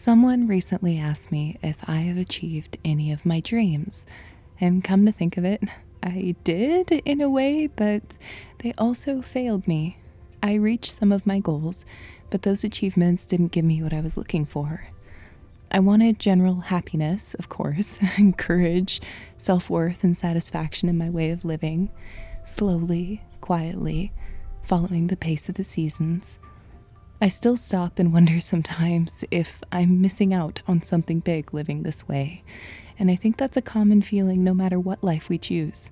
Someone recently asked me if I have achieved any of my dreams, and come to think of it, I did in a way, but they also failed me. I reached some of my goals, but those achievements didn't give me what I was looking for. I wanted general happiness, of course, and courage, self-worth, and satisfaction in my way of living, slowly, quietly, following the pace of the seasons. I still stop and wonder sometimes if I'm missing out on something big living this way, and I think that's a common feeling no matter what life we choose.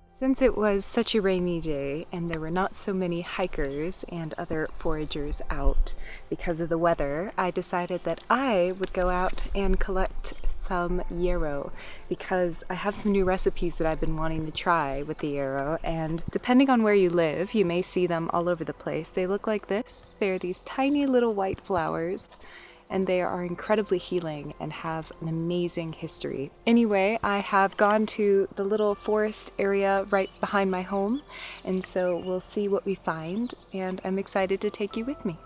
Since it was such a rainy day and there were not so many hikers and other foragers out because of the weather, I decided that I would go out and collect some yarrow because I have some new recipes that I've been wanting to try with the yarrow, and depending on where you live, you may see them all over the place. They look like this. They're these tiny little white flowers, and they are incredibly healing and have an amazing history. Anyway, I have gone to the little forest area right behind my home, and so we'll see what we find, and I'm excited to take you with me.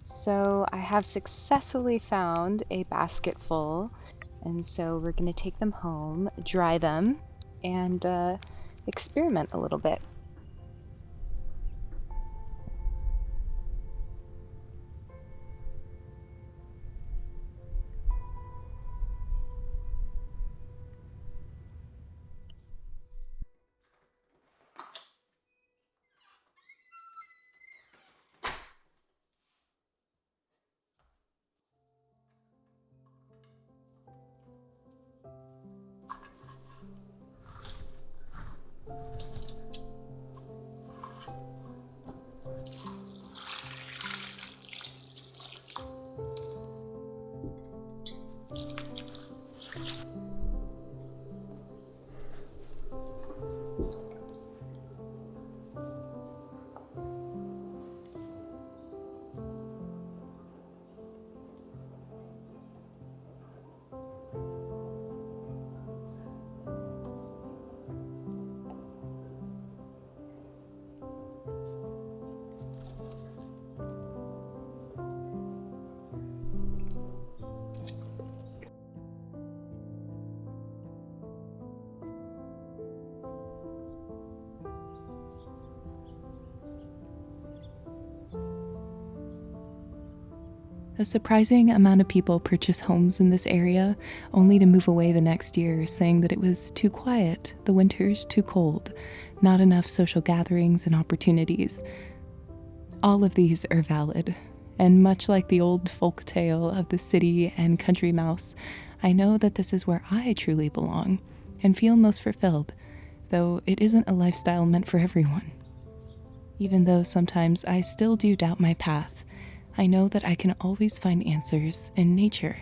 So I have successfully found a basket full, and so we're going to take them home, dry them, and experiment a little bit. A surprising amount of people purchase homes in this area, only to move away the next year, saying that it was too quiet, the winters too cold, not enough social gatherings and opportunities. All of these are valid, and much like the old folk tale of the city and country mouse, I know that this is where I truly belong and feel most fulfilled, though it isn't a lifestyle meant for everyone. Even though sometimes I still do doubt my path, I know that I can always find answers in nature.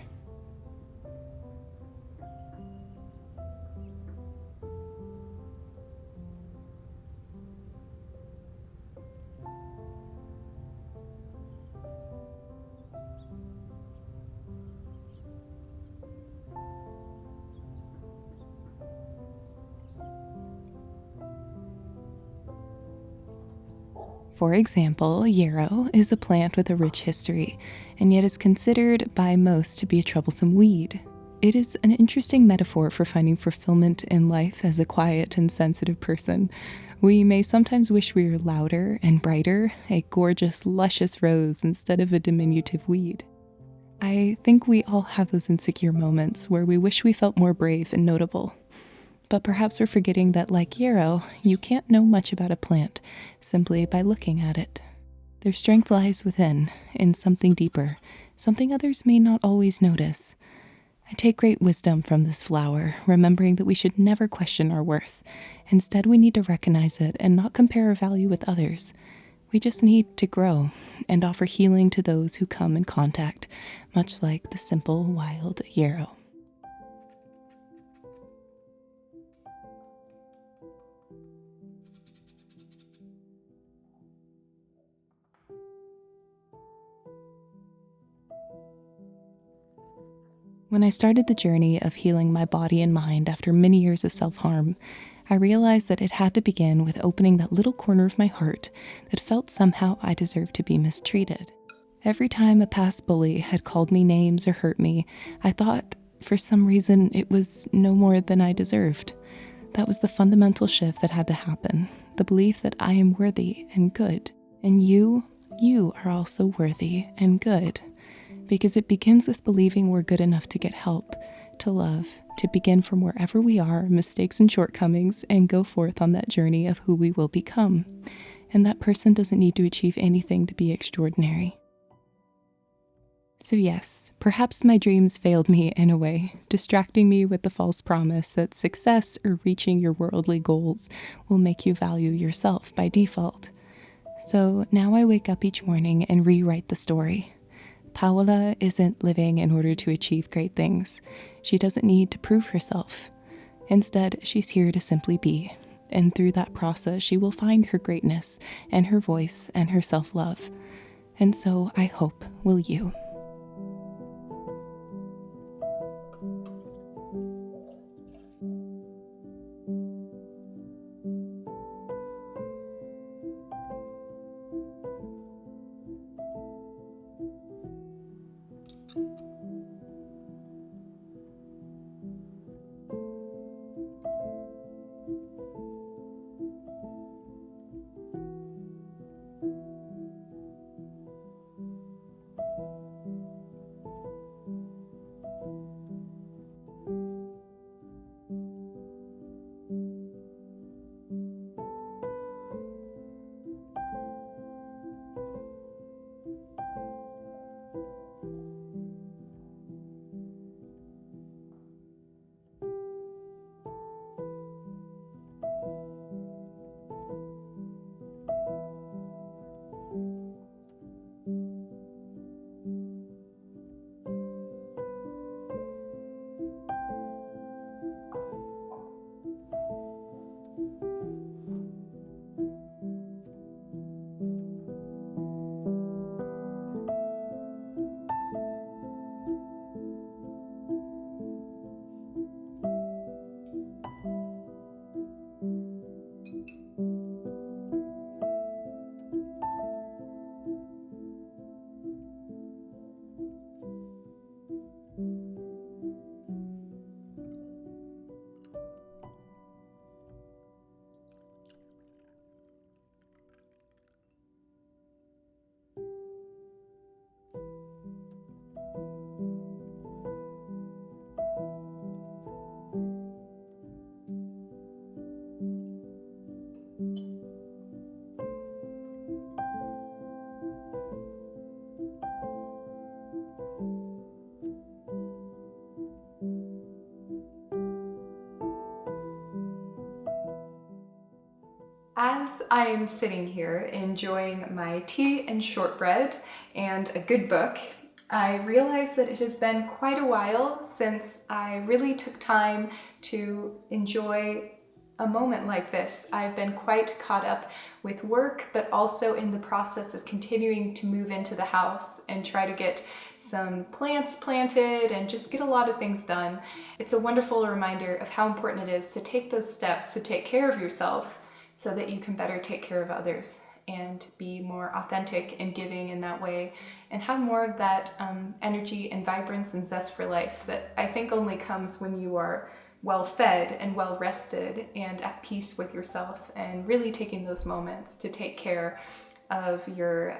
For example, yarrow is a plant with a rich history, and yet is considered by most to be a troublesome weed. It is an interesting metaphor for finding fulfillment in life as a quiet and sensitive person. We may sometimes wish we were louder and brighter, a gorgeous, luscious rose instead of a diminutive weed. I think we all have those insecure moments where we wish we felt more brave and notable. But perhaps we're forgetting that, like yarrow, you can't know much about a plant simply by looking at it. Their strength lies within, in something deeper, something others may not always notice. I take great wisdom from this flower, remembering that we should never question our worth. Instead, we need to recognize it and not compare our value with others. We just need to grow and offer healing to those who come in contact, much like the simple, wild yarrow. When I started the journey of healing my body and mind after many years of self-harm, I realized that it had to begin with opening that little corner of my heart that felt somehow I deserved to be mistreated. Every time a past bully had called me names or hurt me, I thought, for some reason, it was no more than I deserved. That was the fundamental shift that had to happen, the belief that I am worthy and good. And you are also worthy and good. Because it begins with believing we're good enough to get help, to love, to begin from wherever we are, mistakes and shortcomings, and go forth on that journey of who we will become. And that person doesn't need to achieve anything to be extraordinary. So yes, perhaps my dreams failed me in a way, distracting me with the false promise that success or reaching your worldly goals will make you value yourself by default. So now I wake up each morning and rewrite the story. Paola isn't living in order to achieve great things. She doesn't need to prove herself. Instead, she's here to simply be. And through that process, she will find her greatness and her voice and her self-love. And so I hope will you. As I am sitting here enjoying my tea and shortbread and a good book, I realize that it has been quite a while since I really took time to enjoy a moment like this. I've been quite caught up with work, but also in the process of continuing to move into the house and try to get some plants planted and just get a lot of things done. It's a wonderful reminder of how important it is to take those steps to take care of yourself so that you can better take care of others. and be more authentic and giving in that way, and have more of that energy and vibrance and zest for life that I think only comes when you are well fed and well rested and at peace with yourself, and really taking those moments to take care of your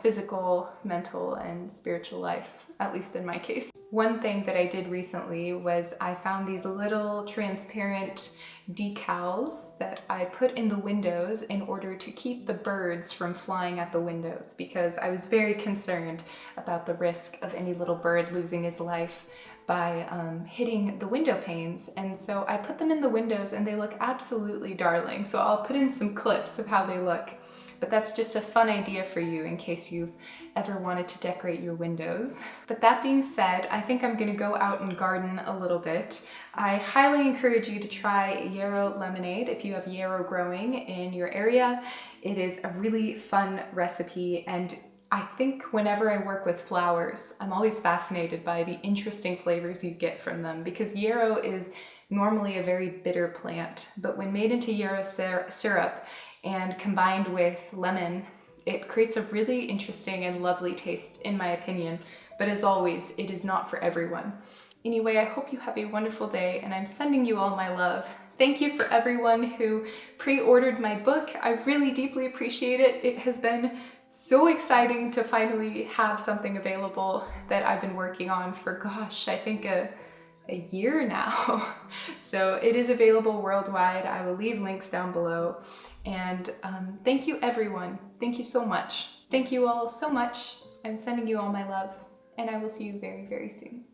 physical, mental, and spiritual life, at least in my case. One thing that I did recently was I found these little transparent decals that I put in the windows in order to keep the birds from flying at the windows, because I was very concerned about the risk of any little bird losing his life by hitting the window panes. And so I put them in the windows, and they look absolutely darling. So I'll put in some clips of how they look. But that's just a fun idea for you in case you've ever wanted to decorate your windows. But that being said, I think I'm gonna go out and garden a little bit. I highly encourage you to try yarrow lemonade if you have yarrow growing in your area. It is a really fun recipe, and I think whenever I work with flowers, I'm always fascinated by the interesting flavors you get from them, because yarrow is normally a very bitter plant, but when made into yarrow syrup and combined with lemon, it creates a really interesting and lovely taste, in my opinion. But as always, it is not for everyone. Anyway, I hope you have a wonderful day, and I'm sending you all my love. Thank you for everyone who pre-ordered my book. I really deeply appreciate it. It has been so exciting to finally have something available that I've been working on for, gosh, I think a year now. So it is available worldwide. I will leave links down below. And thank you, everyone. Thank you so much. Thank you all so much. I'm sending you all my love, and I will see you very, very soon.